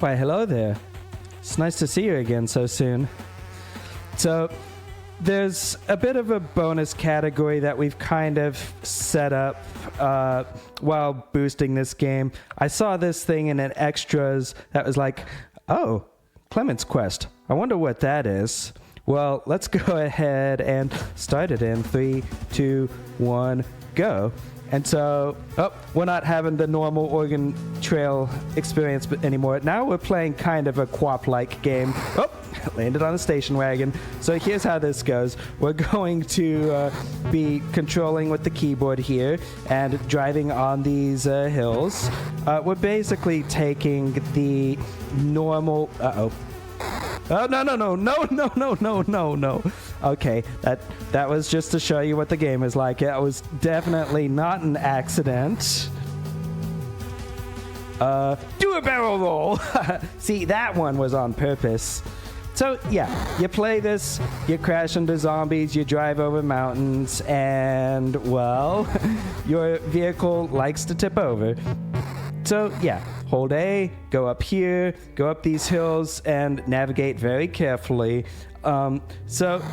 Why, hello there. It's nice to see you again so soon. So, there's a bit of a bonus category that we've kind of set up while boosting this game. I saw this thing in an extras that was like, oh, Clement's Quest. I wonder what that is. Well, let's go ahead and start it in 3, 2, 1, go. And so, we're not having the normal Oregon Trail experience anymore. Now we're playing kind of a co-op-like game. Oh, landed on a station wagon. So here's how this goes. We're going to be controlling with the keyboard here and driving on these hills. We're basically taking the normal... Oh, no. Okay, that was just to show you what the game is like. It was definitely not an accident. Do a barrel roll. See, that one was on purpose. So, yeah, you play this, you crash into zombies, you drive over mountains, and, well, your vehicle likes to tip over. So, yeah, hold A, go up here, go up these hills, and navigate very carefully. So,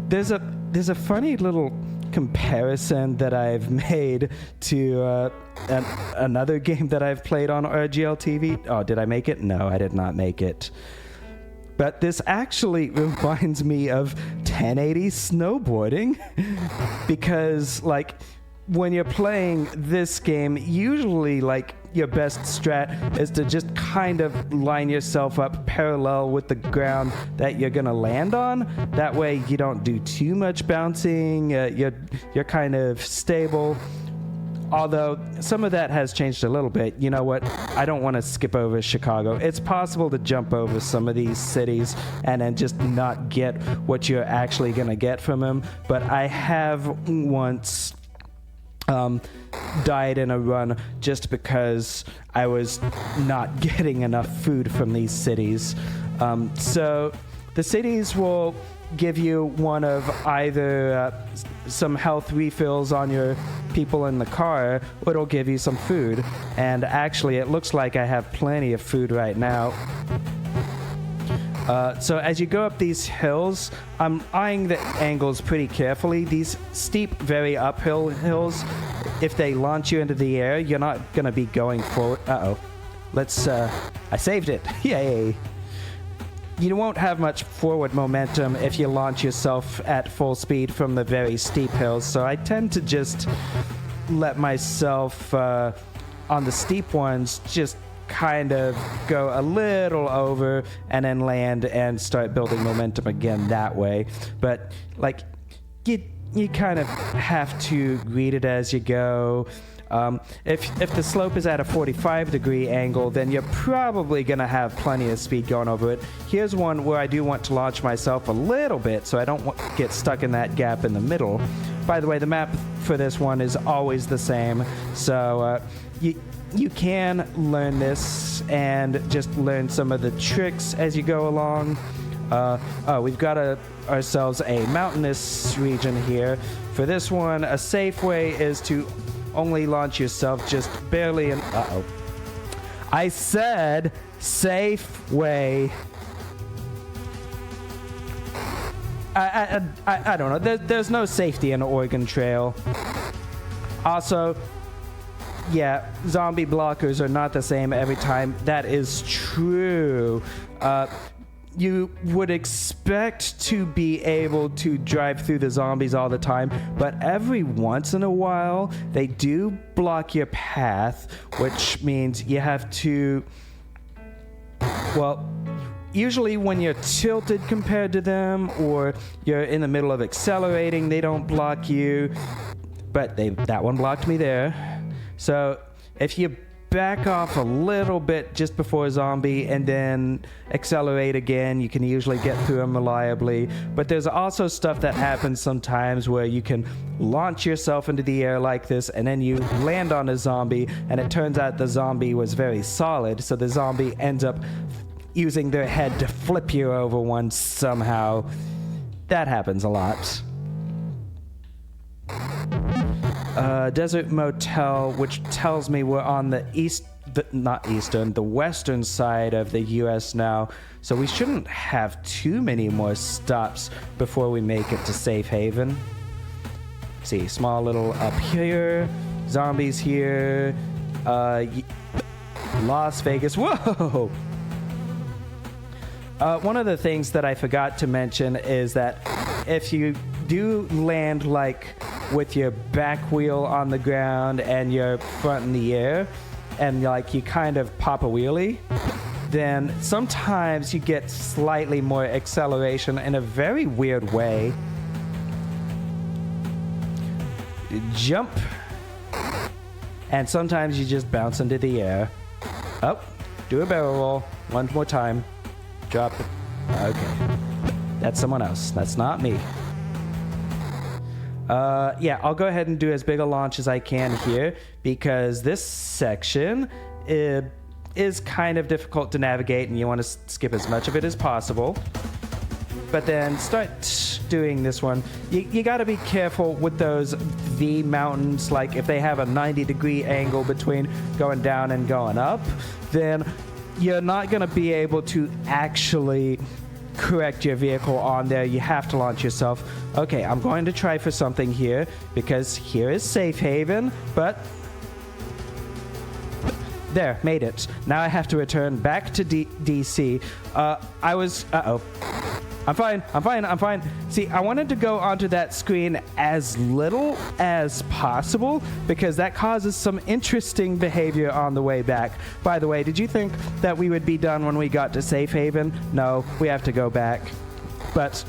there's a funny little comparison that I've made to another game that I've played on RGLtv. Oh, did I make it? No, I did not make it. But this actually reminds me of 1080 snowboarding because, like, when you're playing this game, usually, like, your best strat is to just kind of line yourself up parallel with the ground that you're gonna land on. That way you don't do too much bouncing, you're kind of stable. Although some of that has changed a little bit. You know what? I don't want to skip over Chicago. It's possible to jump over some of these cities and then just not get what you're actually gonna get from them. But I have once died in a run just because I was not getting enough food from these cities. So the cities will give you one of either some health refills on your people in the car, or it'll give you some food. And actually, it looks like I have plenty of food right now. So as you go up these hills, I'm eyeing the angles pretty carefully. These steep, very uphill hills, if they launch you into the air, you're not going to be going forward. Let's, I saved it. Yay. You won't have much forward momentum if you launch yourself at full speed from the very steep hills, so I tend to just let myself, on the steep ones, just kind of go a little over and then land and start building momentum again that way. But, like, you kind of have to read it as you go. If the slope is at a 45-degree angle, then you're probably going to have plenty of speed going over it. Here's one where I do want to launch myself a little bit so I don't get stuck in that gap in the middle. By the way, the map for this one is always the same, so you can learn this and just learn some of the tricks as you go along. We've got ourselves a mountainous region here. For this one, a safe way is to only launch yourself just barely in... I said safe way. I don't know. There's no safety in Oregon Trail. Also, yeah, zombie blockers are not the same every time. That is true. You would expect to be able to drive through the zombies all the time, but every once in a while, they do block your path, which means you have to... Well, usually when you're tilted compared to them, or you're in the middle of accelerating, they don't block you. But that one blocked me there. So if you back off a little bit just before a zombie and then accelerate again, you can usually get through them reliably. But there's also stuff that happens sometimes where you can launch yourself into the air like this and then you land on a zombie, and it turns out the zombie was very solid, so the zombie ends up using their head to flip you over once somehow. That happens a lot. Desert Motel, which tells me we're on the east the western side of the U.S. now, so we shouldn't have too many more stops before we make it to safe haven. See, small little up here, zombies here, Las Vegas. Whoa! One of the things that I forgot to mention is that if you do land like with your back wheel on the ground and your front in the air, and like you kind of pop a wheelie, then sometimes you get slightly more acceleration in a very weird way. Jump, and sometimes you just bounce into the air. Oh, do a barrel roll one more time. Drop it. Okay, that's someone else. That's not me. Yeah, I'll go ahead and do as big a launch as I can here because this section is kind of difficult to navigate and you want to skip as much of it as possible. But then start doing this one. You got to be careful with those V mountains. Like if they have a 90-degree angle between going down and going up, then you're not going to be able to actually correct your vehicle on there. You have to launch yourself. Okay, I'm going to try for something here because here is safe haven, but there, made it. Now I have to return back to DC. I'm fine. See, I wanted to go onto that screen as little as possible because that causes some interesting behavior on the way back. By the way, did you think that we would be done when we got to safe haven? No, we have to go back. But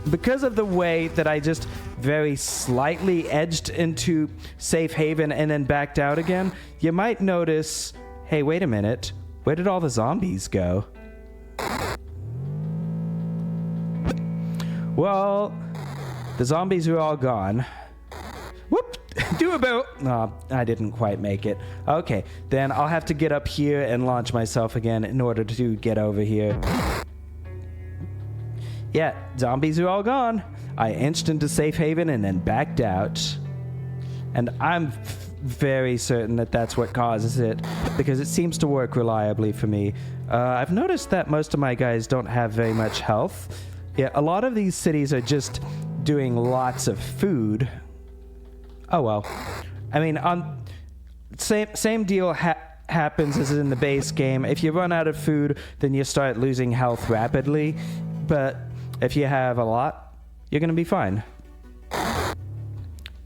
because of the way that I just very slightly edged into safe haven and then backed out again, you might notice, hey, wait a minute, where did all the zombies go? Well, the zombies are all gone. Whoop! Do a barrel. No, I didn't quite make it. Okay, then I'll have to get up here and launch myself again in order to get over here. Yeah, zombies are all gone. I inched into safe haven and then backed out. And I'm very certain that that's what causes it because it seems to work reliably for me. I've noticed that most of my guys don't have very much health. Yeah, a lot of these cities are just doing lots of food. Oh well. I mean, same deal happens as in the base game. If you run out of food, then you start losing health rapidly. But if you have a lot, you're going to be fine.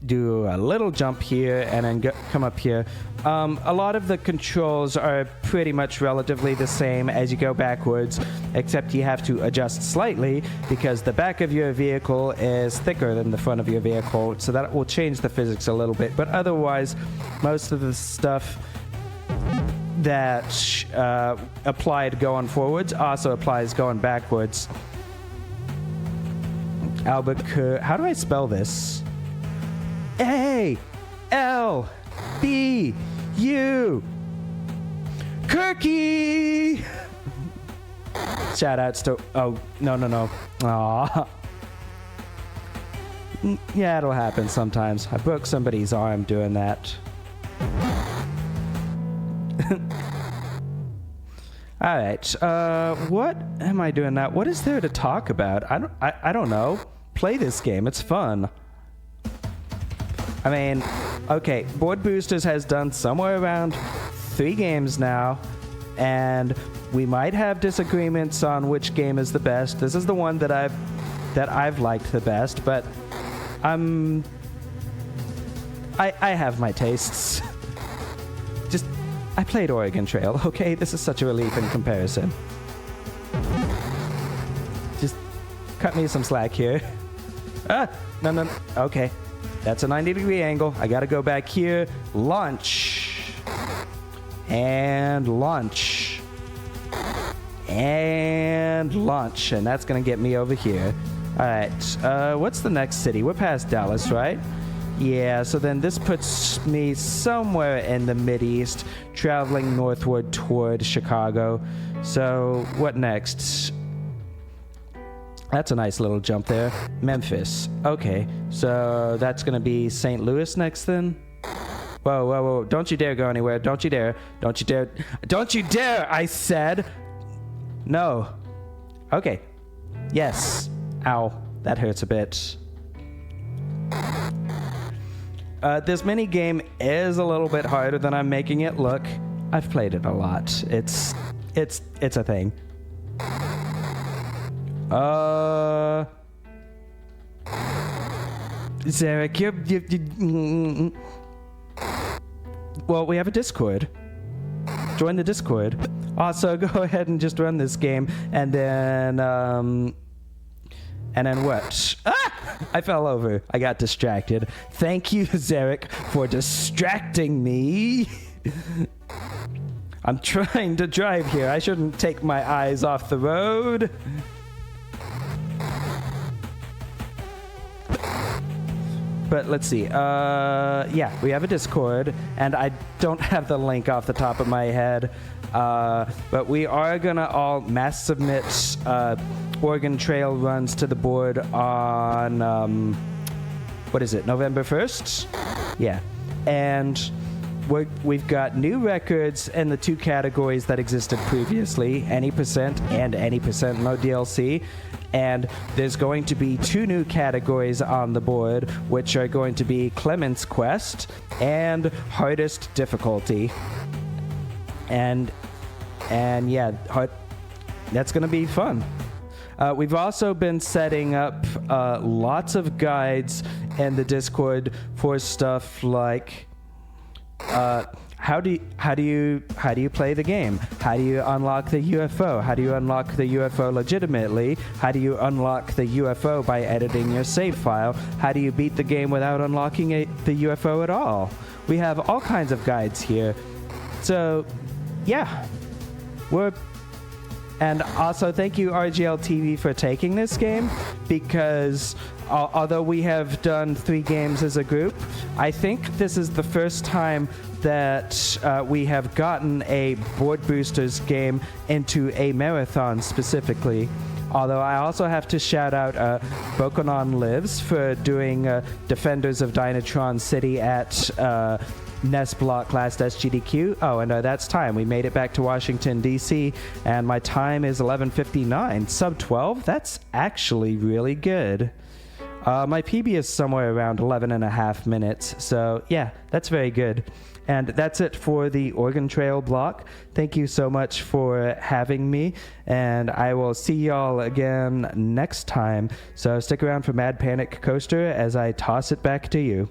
Do a little jump here and then come up here. A lot of the controls are pretty much relatively the same as you go backwards, except you have to adjust slightly because the back of your vehicle is thicker than the front of your vehicle, so that will change the physics a little bit. But otherwise, most of the stuff that applied going forwards also applies going backwards. Albuquerque. How do I spell this? A-L-B-U Kirky! Shout outs to... Oh, no. Aw. Yeah, it'll happen sometimes. I broke somebody's arm doing that. Alright, what am I doing now? What is there to talk about? I don't know. Play this game, it's fun. I mean, okay, Board Boosters has done somewhere around 3 games now, and we might have disagreements on which game is the best. This is the one that I've liked the best, but I have my tastes. Just, I played Oregon Trail, okay? This is such a relief in comparison. Just cut me some slack here. No, okay. That's a 90-degree angle. I gotta go back here. Launch. And launch. And launch. And that's gonna get me over here. Alright, what's the next city? We're past Dallas, right? Yeah, so then this puts me somewhere in the Mideast, traveling northward toward Chicago. So, what next? That's a nice little jump there. Memphis. Okay, so that's going to be St. Louis next then? Whoa, whoa, whoa. Don't you dare go anywhere. Don't you dare. Don't you dare. Don't you dare, I said. No. Okay. Yes. Ow. That hurts a bit. This mini game is a little bit harder than I'm making it look. I've played it a lot. It's a thing. Zarek, you. Well, we have a Discord. Join the Discord. Also, go ahead and just run this game, and then what? Ah! I fell over. I got distracted. Thank you, Zarek, for distracting me. I'm trying to drive here. I shouldn't take my eyes off the road. But let's see. Yeah, we have a Discord, and I don't have the link off the top of my head. But we are gonna all mass submit Oregon Trail runs to the board on what is it, November 1st? Yeah, and we've got new records in the two categories that existed previously, any percent and any percent no DLC. And there's going to be two new categories on the board, which are going to be Clement's Quest and hardest difficulty. And yeah, that's going to be fun. We've also been setting up lots of guides in the Discord for stuff like how do you play the game? How do you unlock the UFO? How do you unlock the UFO legitimately? How do you unlock the UFO by editing your save file? How do you beat the game without unlocking the UFO at all? We have all kinds of guides here. So, yeah. And also, thank you, RGLtv, for taking this game, because although we have done 3 games as a group, I think this is the first time that we have gotten a Board Boosters game into a marathon specifically. Although I also have to shout out Bokonon Lives for doing Defenders of Dynatron City at Nest Block last SGDQ. Oh, and that's time. We made it back to Washington, D.C., and my time is 11:59. Sub 12? That's actually really good. My PB is somewhere around 11 and a half minutes, so yeah, that's very good. And that's it for the Oregon Trail block. Thank you so much for having me, and I will see y'all again next time. So stick around for Mad Panic Coaster as I toss it back to you.